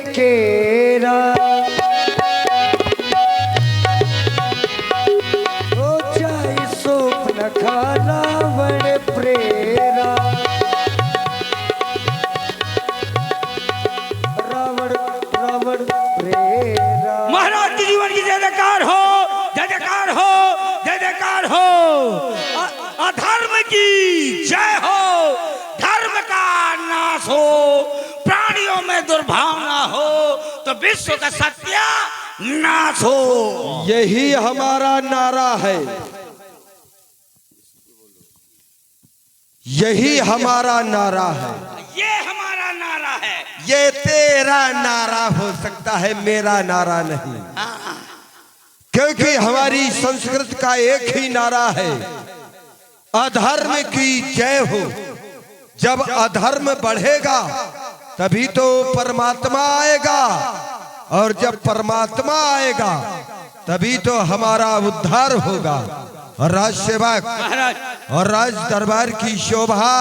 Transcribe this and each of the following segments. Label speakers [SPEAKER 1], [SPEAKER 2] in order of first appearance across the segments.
[SPEAKER 1] केरा ओ चाहे स्वप्न खा रावण प्रेरा रावण रावण प्रेरा।
[SPEAKER 2] महाराज के जीवन की जय जयकार हो, जय जयकार हो, जय जयकार हो। अधर्म की जय हो, धर्म का नाश हो, प्राणियों में दुर्भावना हो तो विश्व का सत्य नाश हो।
[SPEAKER 3] यही हमारा नारा है, यही हमारा नारा है,
[SPEAKER 2] ये हमारा नारा है।
[SPEAKER 3] ये तेरा नारा हो सकता है, मेरा नारा नहीं। क्योंकि हमारी संस्कृत का एक ही नारा है, अधर्म की जय हो। जब अधर्म बढ़ेगा तभी तो परमात्मा आएगा, और जब परमात्मा आएगा तभी तो हमारा उद्धार होगा। और राज सेवक और राज दरबार की शोभा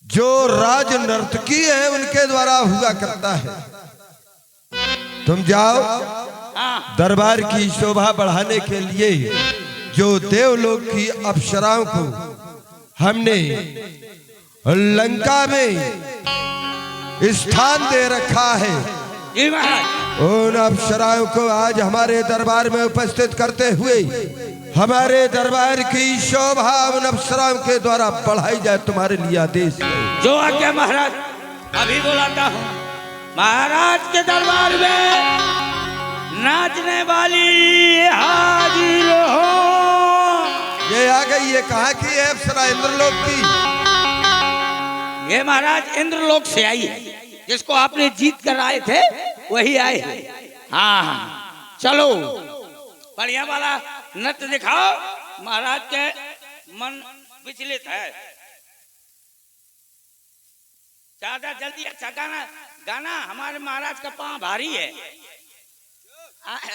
[SPEAKER 3] जो राज नर्तकी है उनके द्वारा हुआ करता है। तुम जाओ, दरबार की शोभा बढ़ाने के लिए जो देवलोक की अप्सराओं को हमने लंका में स्थान दे रखा है, उन अप्सराओं को आज हमारे दरबार में उपस्थित करते हुए हमारे दरबार की शोभा उन अप्सराओं के द्वारा बढ़ाई जाए, तुम्हारे लिए आदेश है।
[SPEAKER 2] जो आज्ञा महाराज। अभी बुलाता हूँ महाराज के दरबार में नाचने वाली हाजिर हो।
[SPEAKER 3] ये आ गई, ये कहाँ की है अप्सरा? इंद्रलोक की।
[SPEAKER 2] ये महाराज इंद्रलोक से आई है, जिसको आपने जीत कर आए थे वही आए हैं। हाँ चलो बढ़िया वाला नृत्य दिखाओ, महाराज के मन विचलित है। ज्यादा जल्दी अच्छा गाना गाना, हमारे महाराज का पांव भारी है।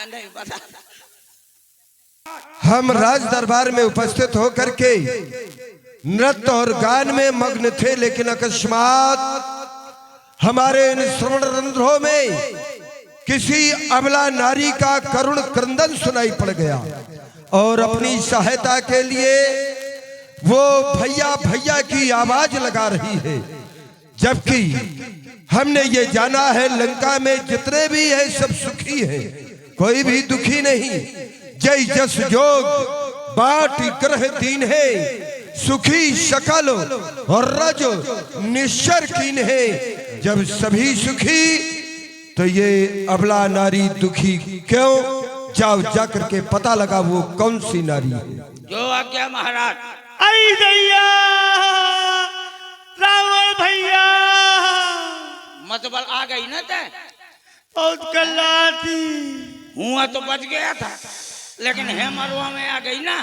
[SPEAKER 2] नहीं पता।
[SPEAKER 3] हम राज दरबार में उपस्थित होकर के नृत्य और गान में मग्न थे, लेकिन अकस्मात हमारे इन श्रवण रंध्रों में किसी अबला नारी का करुण क्रंदन सुनाई पड़ गया, और अपनी सहायता के लिए वो भैया भैया की आवाज लगा रही है। जबकि हमने ये जाना है लंका में जितने भी है सब सुखी है, कोई भी दुखी नहीं। जय जस जोग बाट ग्रह दीन है, सुखी शकल और रज निश्चर कीन है। जब सभी सुखी तो ये अबला नारी दुखी क्यों? जाओ जाकर के पता लगा वो कौन सी नारी है।
[SPEAKER 2] जो आज्ञा महाराज।
[SPEAKER 4] आई दैया रावण भैया
[SPEAKER 2] मतबल आ गई ना ते
[SPEAKER 4] बहुत कल्लाती
[SPEAKER 2] हुआ तो बच गया था, लेकिन है मरवा में आ गई ना,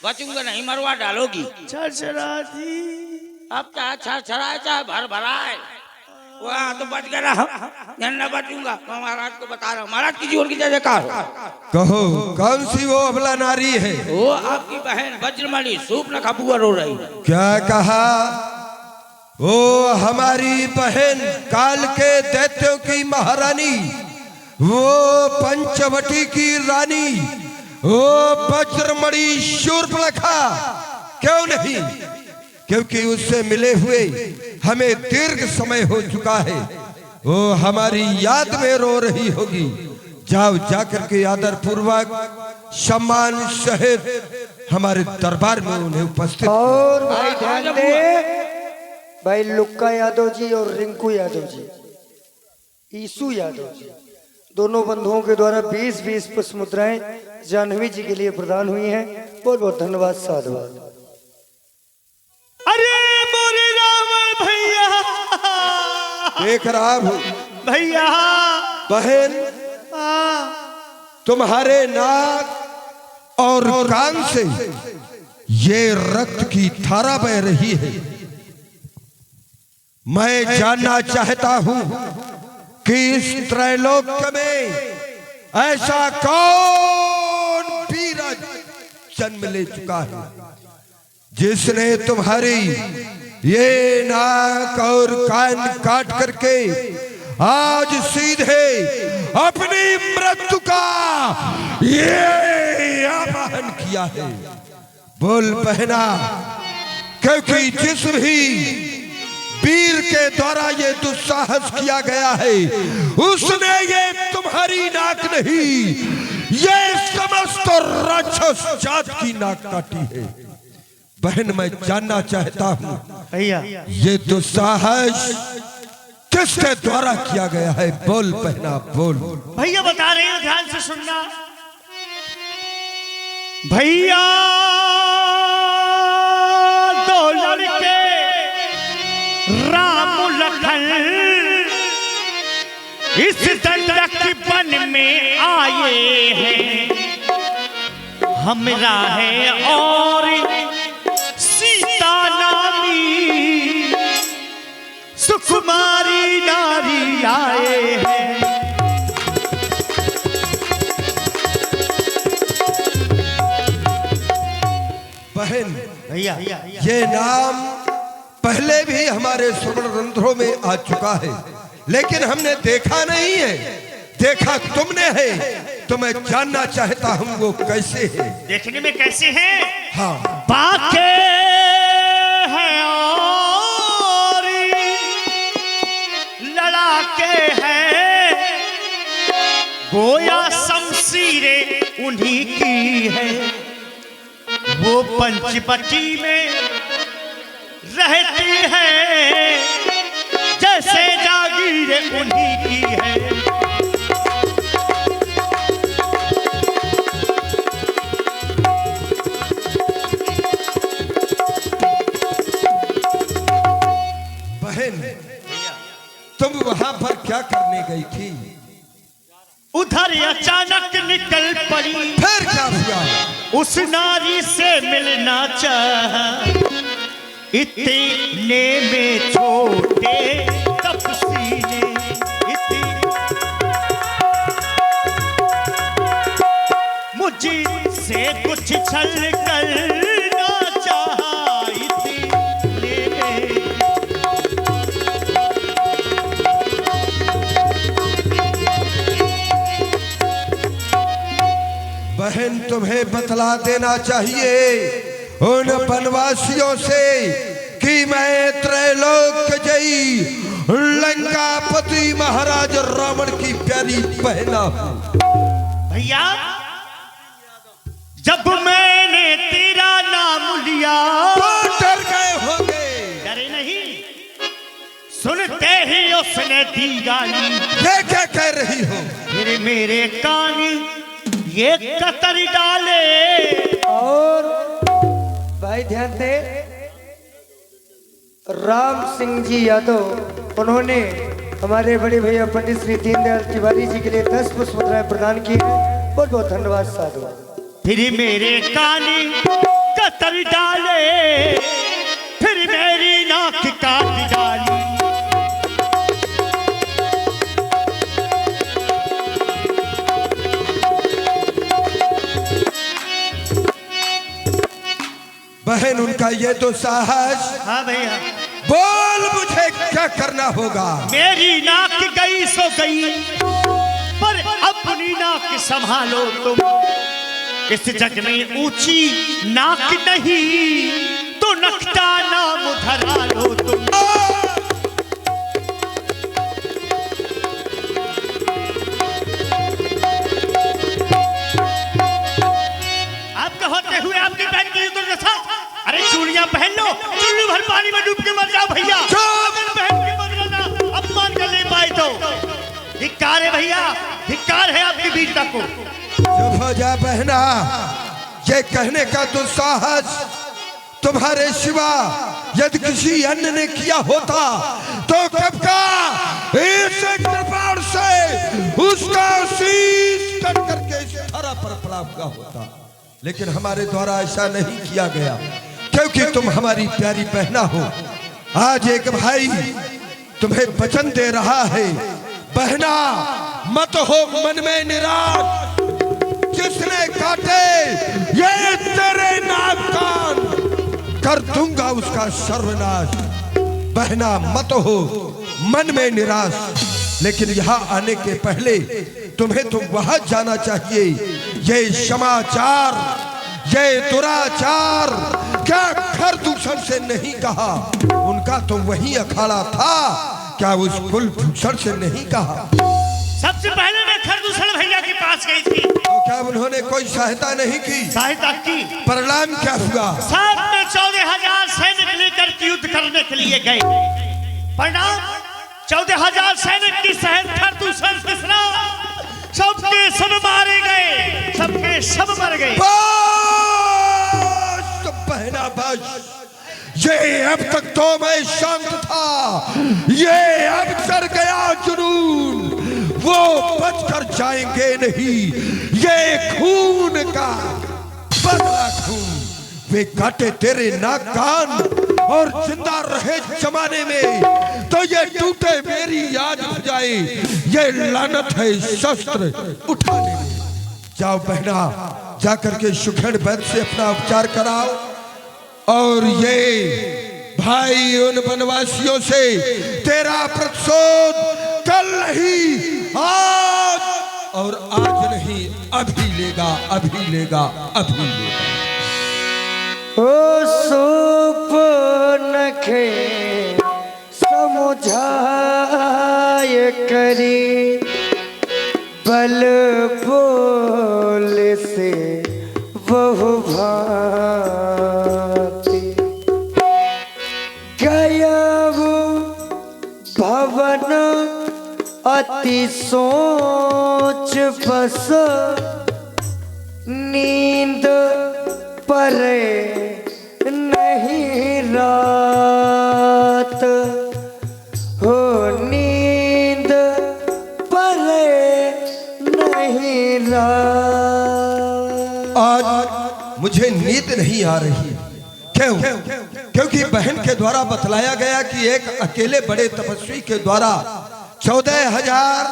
[SPEAKER 2] बचूंगा नहीं, मरवा डालोगी।
[SPEAKER 4] छरछराती
[SPEAKER 2] अब चाहे छरछराए चाहे भर भराए, वहाँ तो बच गया न बचूंगा। मैं महाराज को बता रहा हूँ, महाराज की जीवन की जय जयकार हो।
[SPEAKER 3] कहो कौन सी वो अबला नारी है?
[SPEAKER 2] वो आपकी बहन वज्रमणि सूपन खपुआ रो रही है।
[SPEAKER 3] क्या कहा? वो हमारी बहन काल के दैत्यों की महारानी, वो पंचवटी की रानी, वो वज्रमणि शूर्पणखा क्यों नहीं? क्योंकि उससे मिले हुए हमें दीर्घ समय हो चुका है, वो हमारी याद में रो रही होगी। जाओ जाकर के आदर पूर्वक सम्मान सहित हमारे दरबार में उन्हें उपस्थित।
[SPEAKER 1] और भाई ध्यान दे, भाई लुक्का यादव जी और रिंकू यादव जी, ईसु यादव जी, दोनों बंधुओं के द्वारा 20-20 पुष्प मुद्राएं जाह्नवी जी के लिए प्रदान हुई हैं। बहुत बहुत धन्यवाद, साधुवाद।
[SPEAKER 4] अरे मोरे रावण भैया
[SPEAKER 3] देख रहा हूँ
[SPEAKER 4] भैया
[SPEAKER 3] बहन, तुम्हारे नाक और कान से ये रक्त की धारा बह रही है। मैं जानना चाहता हूं कि इस त्रैलोक में ऐसा कौन वीर जन्म ले चुका है जिसने तुम्हारी ये नाक और कान काट करके आज सीधे अपनी मृत्यु का ये आवाहन किया है। बोल बहना, क्योंकि जिस भी वीर के द्वारा ये दुस्साहस किया गया है उसने ये तुम्हारी नाक नहीं, ये समस्त राक्षस जात की नाक काटी है। बहन, मैं जानना चाहता हूँ
[SPEAKER 4] भैया
[SPEAKER 3] ये दुस्साहस किसके द्वारा किया गया है? बोल बहना बोल।
[SPEAKER 4] भैया बता रहे हो, ध्यान से सुनना। भैया दो लड़के राम लखन इस दंडक वन में आए हैं। हमरा है और सीता नामी सुकुमारी नारी आए हैं।
[SPEAKER 3] बहन
[SPEAKER 4] भैया
[SPEAKER 3] ये नाम पहले भी हमारे श्रवण रंध्रों में आ चुका है, लेकिन हमने देखा नहीं है। देखा तुमने है, तो मैं जानना चाहता हूँ वो कैसे है।
[SPEAKER 4] देखने में कैसे हैं?
[SPEAKER 3] हाँ,
[SPEAKER 4] बाके हैं और लड़ाके हैं, गोया शमशीरें उन्हीं की है। वो पंचवटी में रहती है, जैसे जागीरें उन्हीं की है।
[SPEAKER 3] बहन तुम वहां पर क्या करने गई थी?
[SPEAKER 4] उधर अचानक निकल पड़ी,
[SPEAKER 3] फिर क्या हुआ?
[SPEAKER 4] उस नारी से मिलना चाहा। इतने में छोटे तपसीने, मुझसे कुछ छल करना चाहा। इतने में
[SPEAKER 3] बहन तुम्हें बतला देना चाहिए उन वनवासियों से कि मैं त्रैलोक जयी लंकापति महाराज रावण की प्यारी बहना हूँ।
[SPEAKER 4] भैया जब मैंने तेरा नाम लिया
[SPEAKER 3] तो डर गए होंगे।
[SPEAKER 4] डरे नहीं, सुनते ही उसने दी गाली।
[SPEAKER 3] ये क्या कह रही हो?
[SPEAKER 4] फिर मेरे कान ये कतर डाले।
[SPEAKER 1] और भाई ध्यान दे, राम सिंह जी यादव उन्होंने हमारे बड़े भैया पंडित श्री दीनदयाल तिवारी जी के लिए 10 पुष्प मुद्राएं प्रदान की। बहुत बहुत धन्यवाद साधु।
[SPEAKER 4] फिर मेरे कान कतर डाले, फिर मेरी नाक काट डाली।
[SPEAKER 3] बहन उनका ये तो साहस।
[SPEAKER 4] हाँ भैया,
[SPEAKER 3] बोल मुझे क्या करना होगा?
[SPEAKER 4] मेरी नाक गई सो गई, पर अपनी नाक संभालो तुम। इस जग में ऊंची नाक नहीं, तो नकटा नाम धरा लो तुम। आपका होते हुए आपकी बहन की तो दशा। अरे चूड़ियां पहन लो, चुल्लू भर पानी में डूब के मर जाओ भैया। अगर बहन के बदला अपमान कर ले पाए तो धिक्कार है भैया, धिक्कार है आपकी वीरता को।
[SPEAKER 3] चुप हो जा बहना, ये कहने का दुस्साहस तुम्हारे सिवा यदि किसी अन्य ने किया होता तो कब का इस कृपाण से उसका शीश कट करके इस धरा पर पड़ा हुआ होता। लेकिन हमारे द्वारा ऐसा नहीं किया गया, क्योंकि तुम हमारी प्यारी बहना हो। आज एक भाई तुम्हें वचन दे रहा है, बहना मत हो मन में निराश। जिसने काटे ये तेरे नाक कान, कर दूंगा उसका सर्वनाश। बहना मत हो मन में निराश, लेकिन यहाँ आने के पहले तुम्हें तो वहां जाना चाहिए। ये समाचार, ये दुराचार क्या घर दूषण से नहीं कहा? उनका तो वही अखाड़ा था, क्या उस कुलभूषण से नहीं कहा?
[SPEAKER 4] सबसे पहले मैं खरदूषण भैया के पास गई थी,
[SPEAKER 3] तो क्या उन्होंने कोई सहायता नहीं की?
[SPEAKER 4] सहायता की।
[SPEAKER 3] परिणाम क्या हुआ?
[SPEAKER 4] साथ में 14,000 सैनिक लेकर के युद्ध करने के लिए गए। परिणाम 14,000 सैनिक की सहित खरदूषण तीसरा सबके सब मारे गए, सबके सब मर गए।
[SPEAKER 3] बस तो बहना बस, ये अब तक तो मैं शांत था, ये अब चढ़ गया जुनून, वो बचकर जाएंगे नहीं। ये खून का बदला खून, वे काटे तेरे नाक कान और जिंदा रहे जमाने में तो ये टूटे मेरी याद बुझाए। ये लानत है शस्त्र उठाने में। जाओ बहना, जाकर के सुखेड़ वैद्य से अपना उपचार कराओ, और ये भाई उन वनवासियों से तेरा प्रतिशोध कल नहीं आज, और आज नहीं अभी लेगा, अभी लेगा, अभी लेगा।
[SPEAKER 1] ओ सुपनखे समुझाय करी, बल बोल से बहु भांति, गयब भवन अति सोच बस, नींद परे नहीं रात, हो नींद परे नहीं रात।
[SPEAKER 3] आज मुझे नींद नहीं आ रही। क्यों? क्योंकि बहन के द्वारा बतलाया गया कि एक अकेले बड़े तपस्वी के द्वारा 14,000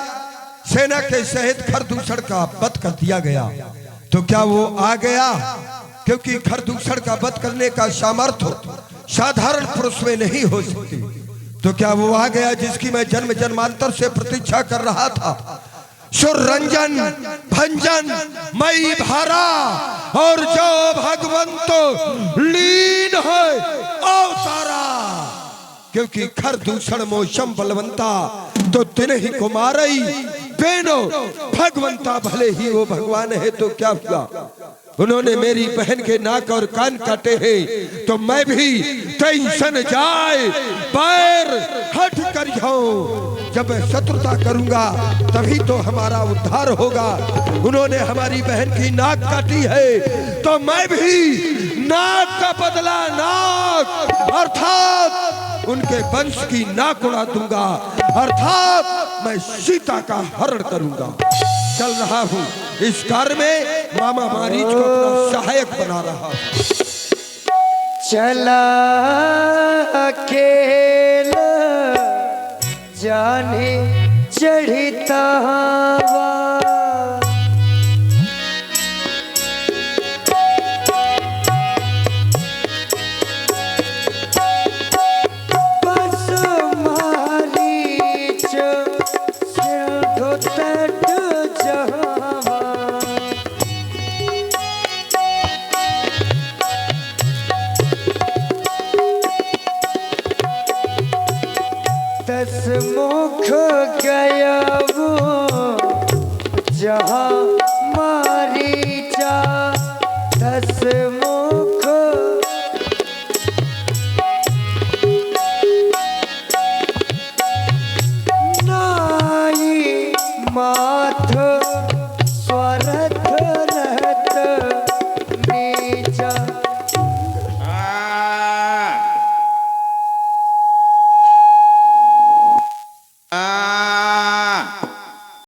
[SPEAKER 3] सेना के सहित खरदूषण का वध कर दिया गया। तो क्या वो आ गया? क्योंकि खरदूषण का वध करने का सामर्थ्य साधारण पुरुष में नहीं हो सकती। तो क्या वो आ गया जिसकी मैं जन्म जन्मांतर से प्रतीक्षा कर रहा था? सुररंजन भंजन मई भारा, और जो भगवंत लीन है अवतारा। क्योंकि खरदूषण मौसम बलवंता, तो दिन ही को मारई बेनो भगवंता, भले ही वो भगवान है तो क्या हुआ? उन्होंने मेरी बहन के नाक और कान काटे हैं, तो मैं भी टेंशन जाए पैर हट कर जाऊं। जब मैं शत्रुता करूंगा तभी तो हमारा उद्धार होगा। उन्होंने हमारी बहन की नाक काटी है, तो मैं भी नाक का बदला नाक, अर्थात उनके वंश की नाक उड़ा दूंगा, अर्थात मैं सीता का हरण करूंगा। चल रहा हूँ इस कार्य में, मामा मारीच को अपना सहायक बना रहा हूँ।
[SPEAKER 1] चला अकेला जाने चढ़ता हवा, बस मारीच सिंधु तट जहावा, दस मुख गया वो जहाँ मारीचा, दस